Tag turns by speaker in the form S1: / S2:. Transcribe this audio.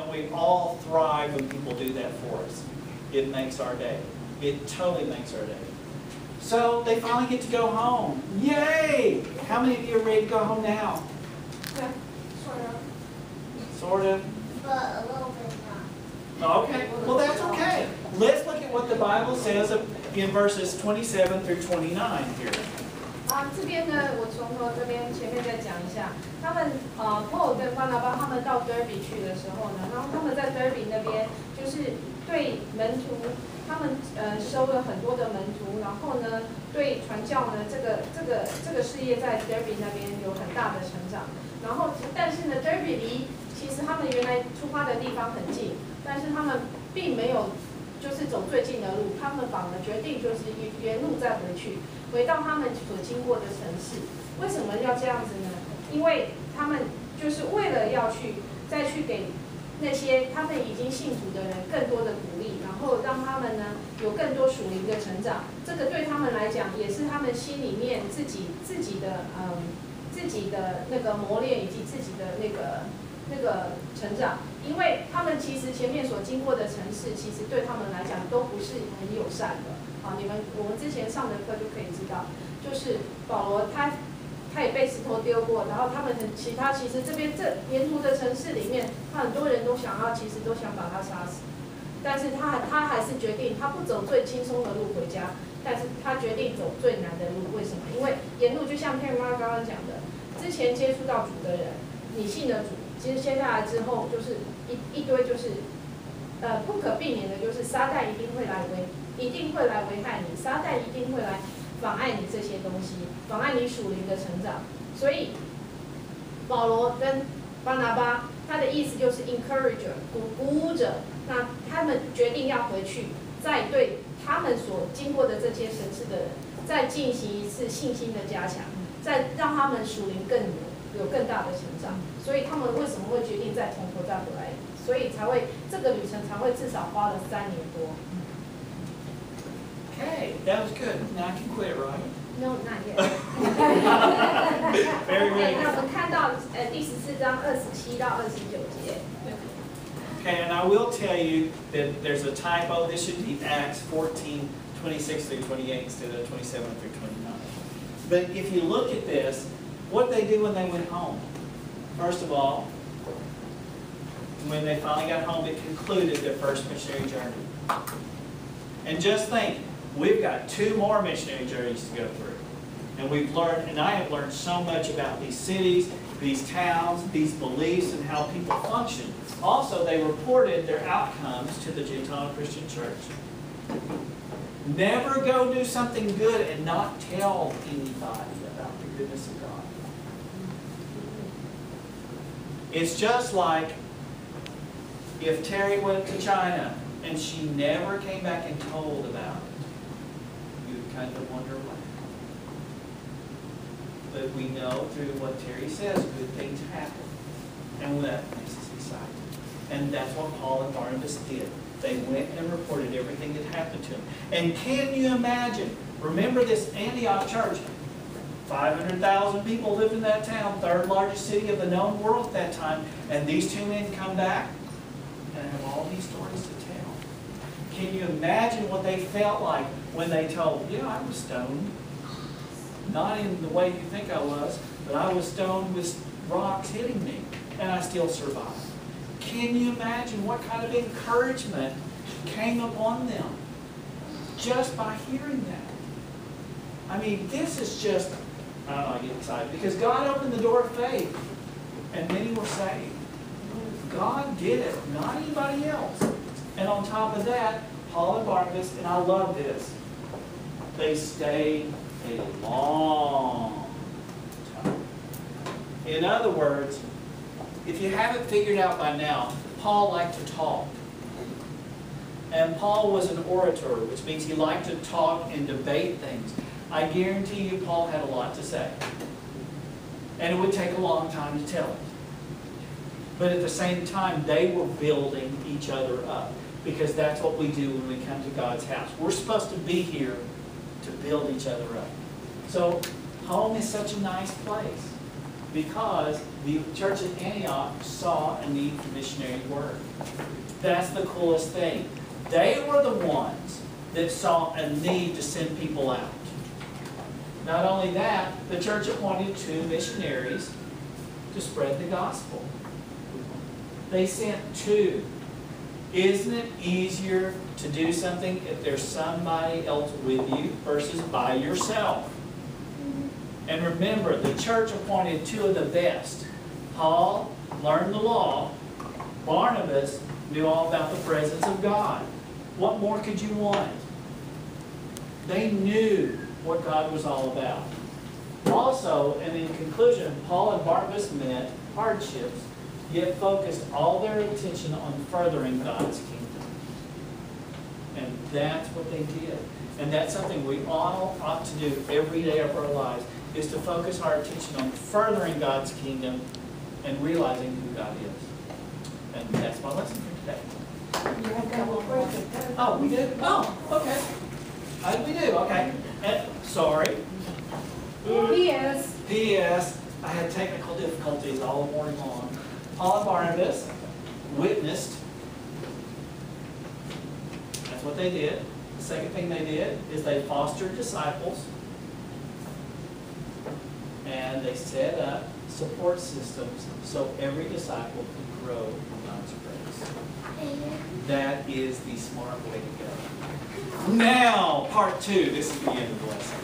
S1: And we all thrive when people do that for us. It makes our day. It totally makes our day. So they finally get to go home. Yay! How many of you are ready to go home now?
S2: Yeah, sort of.
S1: Sort of?
S2: But a little bit not.
S1: Okay, well that's okay. Let's look at what the Bible says in verses 27 through 29 here.
S3: 这边呢，我从头这边前面再讲一下，他们Paul 跟巴拿巴他们到 Derby 去的时候呢，然后他们在 Derby 那边就是对门徒，他们收了很多的门徒，然后呢对传教呢这个事业在 Derby 那边有很大的成长，然后但是呢 Derby 离其实他们原来出发的地方很近，但是他们并没有就是走最近的路，他们反而决定就是原路再回去。 回到他们所经过的城市，为什么要这样子呢？因为他们就是为了要再去给那些他们已经信主的人更多的鼓励，然后让他们呢有更多属灵的成长。这个对他们来讲，也是他们心里面自己的那个磨练以及自己的那个成长。因为他们其实前面所经过的城市，其实对他们来讲都不是很友善的。 好，我们之前上的课就可以知道，就是保罗他也被石头丢过，然后他们其实这边沿途的城市里面，他很多人其实都想把他杀死，但是他还是决定他不走最轻松的路回家，但是他决定走最难的路，为什么？因为沿路就像佩妈刚刚讲的，之前接触到主的人，你信了主，其实接下来之后就是一堆就是不可避免的就是撒旦一定会来危害你，撒旦一定会来妨碍你这些东西，妨碍你属灵的成长。所以保罗跟巴拿巴，他的意思就是 encourager， 鼓舞者。那他们决定要回去，再对他们所经过的这些城市的人，再进行一次信心的加强，再让他们属灵有更大的成长。所以他们为什么会决定再从头再回来？所以这个旅程才会至少花了3年多。
S1: Okay, that was good. Now I can quit, right?
S3: No, not yet.
S1: Very good.
S3: 那我们看到第14章27到29节。
S1: Okay, and I will tell you that there's a typo. This should be Acts 14, 26 through 28 instead of 27 through 29. But if you look at this, what did they do when they went home? First of all, when they finally got home, it concluded their first missionary journey. And just think, we've got 2 more missionary journeys to go through. And we've learned, and I have learned so much about these cities, these towns, these beliefs, and how people function. Also, they reported their outcomes to the Gentile Christian church. Never go do something good and not tell anybody about the goodness of God. It's just like if Terry went to China and she never came back and told about it, you would kind of wonder why. But we know through what Terry says, good things happen. And that makes us excited. And that's what Paul and Barnabas did. They went and reported everything that happened to them. And can you imagine? Remember this Antioch church. 500,000 people lived in that town, 3rd largest city of the known world at that time. And these 2 men come back and have all these stories to tell. Can you imagine what they felt like when they told, yeah, I was stoned. Not in the way you think I was, but I was stoned with rocks hitting me, and I still survived. Can you imagine what kind of encouragement came upon them just by hearing that? I mean, this is just, I don't know, I get excited, because God opened the door of faith, and many were saved. God did it, not anybody else. And on top of that, Paul and Barnabas, and I love this, they stayed a long time. In other words, if you haven't figured out by now, Paul liked to talk. And Paul was an orator, which means he liked to talk and debate things. I guarantee you Paul had a lot to say. And it would take a long time to tell it. But at the same time, they were building each other up. Because that's what we do when we come to God's house. We're supposed to be here to build each other up. So, home is such a nice place. Because the church at Antioch saw a need for missionary work. That's the coolest thing. They were the ones that saw a need to send people out. Not only that, the church appointed 2 missionaries to spread the gospel. They sent 2. Isn't it easier to do something if there's somebody else with you versus by yourself? And remember, the church appointed 2 of the best. Paul learned the law. Barnabas knew all about the presence of God. What more could you want? They knew what God was all about. Also, and in conclusion, Paul and Barnabas met hardships, yet focused all their attention on furthering God's kingdom. And that's what they did. And that's something we all ought to do every day of our lives, is to focus our attention on furthering God's kingdom and realizing who God is. And that's my lesson for today. Oh, we did? Oh, okay. We do, okay. And, sorry.
S3: P.S.
S1: P.S. I had technical difficulties all morning long. Paul and Barnabas witnessed. That's what they did. The second thing they did is they fostered disciples. And they set up support systems so every disciple could grow in God's grace. That is the smart way to go. Now, part 2. This is the end of the lesson.